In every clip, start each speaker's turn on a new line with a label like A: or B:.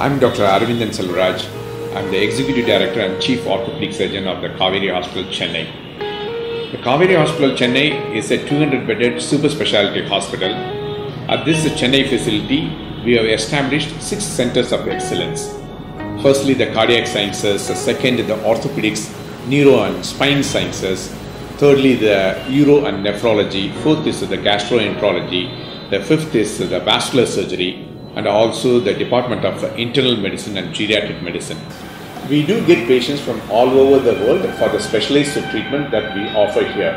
A: I'm Dr. Aravindan Selvaraj. I'm the Executive Director and Chief Orthopedic Surgeon of the Kaveri Hospital, Chennai. The Kaveri Hospital, Chennai is a 200-bedded super specialty hospital. At this Chennai facility, we have established 6 centers of excellence. Firstly, the cardiac sciences. Second, the orthopedics, neuro and spine sciences. Thirdly, the uro and nephrology. Fourth is the gastroenterology. The fifth is the vascular surgery, and also the Department of Internal Medicine and Geriatric Medicine. We do get patients from all over the world for the specialized treatment that we offer here.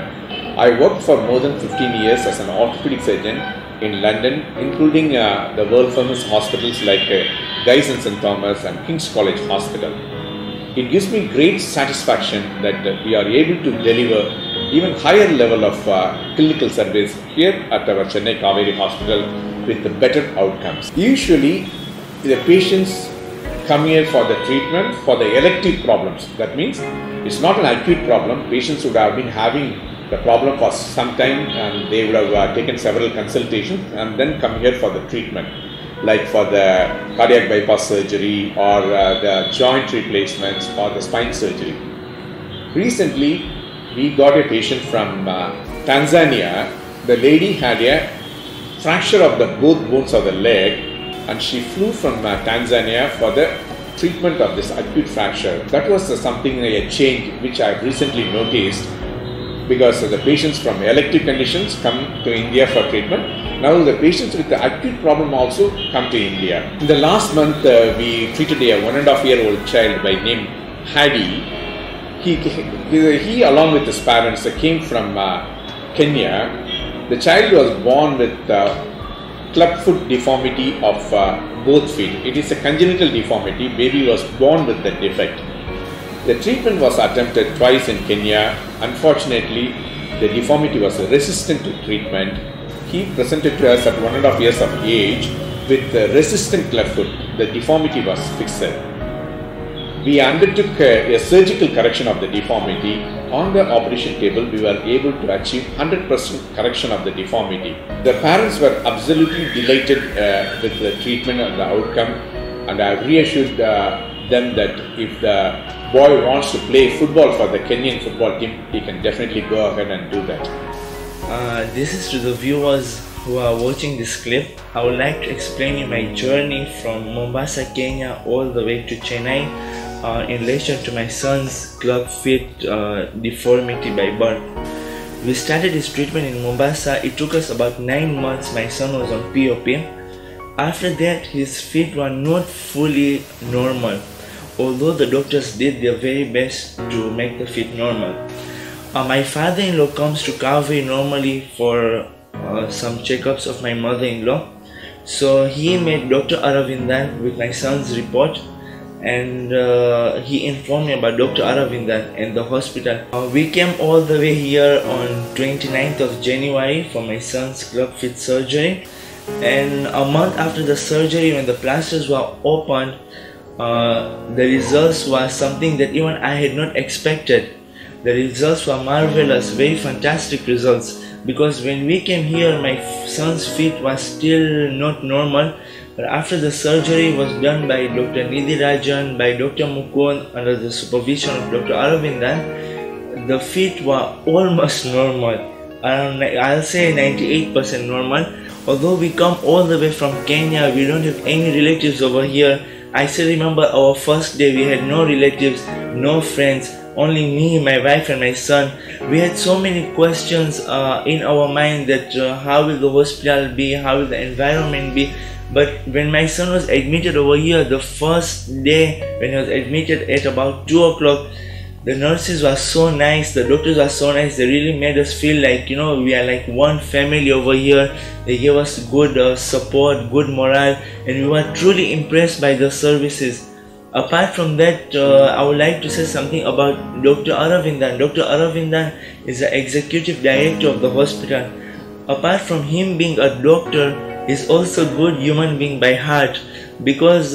A: I worked for more than 15 years as an orthopedic surgeon in London, including the world famous hospitals like Guy's and St Thomas and King's College Hospital. It gives me great satisfaction that we are able to deliver even higher level of clinical service here at our Chennai Kaveri Hospital with better outcomes. Usually, the patients come here for the treatment for the elective problems. That means it's not an acute problem. Patients would have been having the problem for some time and they would have taken several consultations and then come here for the treatment, like for the cardiac bypass surgery or the joint replacements or the spine surgery. Recently, we got a patient from Tanzania. The lady had a fracture of both bones of the leg, and she flew from Tanzania for the treatment of this acute fracture. That was something, a change which I have recently noticed, because the patients from elective conditions come to India for treatment. Now the patients with the acute problem also come to India. In the last month, we treated a 1.5-year-old child by name Hadi. He along with his parents came from Kenya. The child was born with clubfoot deformity of both feet. It is a congenital deformity. Baby was born with the defect. The treatment was attempted twice in Kenya. Unfortunately, the deformity was resistant to treatment. He presented to us at 1.5 years of age with resistant clubfoot. The deformity was fixed. We undertook a surgical correction of the deformity. On the operation table, we were able to achieve 100% correction of the deformity. The parents were absolutely delighted with the treatment and the outcome, and I reassured them that if the boy wants to play football for the Kenyan football team, he can definitely go ahead and do that.
B: This is to the viewers who are watching this clip. I would like to explain you my journey from Mombasa, Kenya all the way to Chennai in relation to my son's club-foot deformity by birth. We started his treatment in Mombasa. It took us about 9 months. My son was on POP. After that, his feet were not fully normal, although the doctors did their very best to make the feet normal. My father-in-law comes to Kaveri normally for some checkups of my mother-in-law. So he met Dr. Aravindan with my son's report, and he informed me about Dr. Aravindan and the hospital. We came all the way here on 29th of January for my son's clubfoot surgery, and a month after the surgery, when the plasters were opened, the results were something that even I had not expected. The results were marvelous, very fantastic results, because when we came here, my son's feet were still not normal. But after the surgery was done by Dr. Nidhi Rajan, by Dr. Mukund, under the supervision of Dr. Aravindan, the feet were almost normal. Around, I'll say 98% normal. Although we come all the way from Kenya, we don't have any relatives over here. I still remember our first day, we had no relatives, no friends, only me, my wife and my son. We had so many questions in our mind that how will the hospital be, how will the environment be. But when my son was admitted over here, the first day when he was admitted at about 2 o'clock, the nurses were so nice, the doctors were so nice. They really made us feel like, you know, we are like one family over here. They gave us good support, good morale, and we were truly impressed by the services. Apart from that, I would like to say something about Dr. Aravindan. Dr. Aravindan is the executive director of the hospital. Apart from him being a doctor, he's also a good human being by heart, because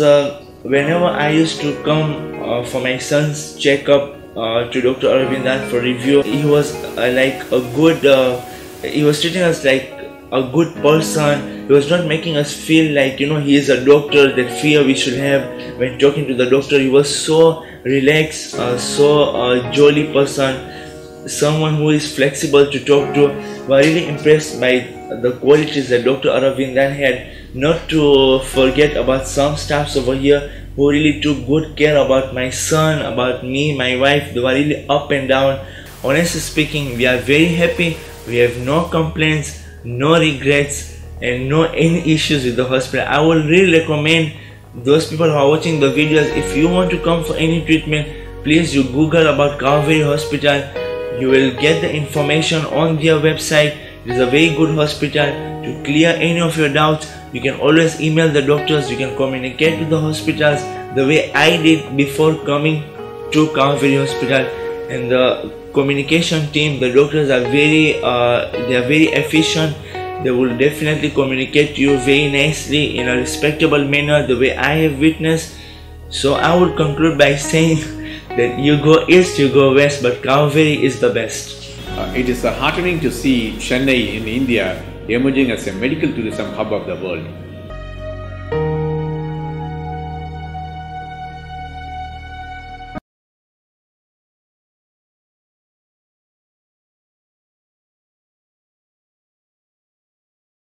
B: whenever I used to come for my son's checkup to Dr. Aravindan for review, he was like a good, he was treating us like a good person. He was not making us feel like, you know, he is a doctor, that fear we should have when talking to the doctor. He was so relaxed, so jolly person, someone who is flexible to talk to. We are really impressed by the qualities that Dr. Aravindan had. Not to forget about some staffs over here who really took good care about my son, about me, my wife. They were really up and down. Honestly speaking, we are very happy. We have no complaints, no regrets, and no any issues with the hospital. I would really recommend those people who are watching the videos, if you want to come for any treatment, please you Google about Kaveri Hospital. You will get the information on their website. It is a very good hospital. To clear any of your doubts, you can always email the doctors. You can communicate with the hospitals the way I did before coming to Kaveri Hospital. And the communication team, the doctors are very efficient. They will definitely communicate to you very nicely in a respectable manner, the way I have witnessed. So I would conclude by saying that you go east, you go west, but Kaveri is the best.
A: It is heartening to see Chennai in India emerging as a medical tourism hub of the world.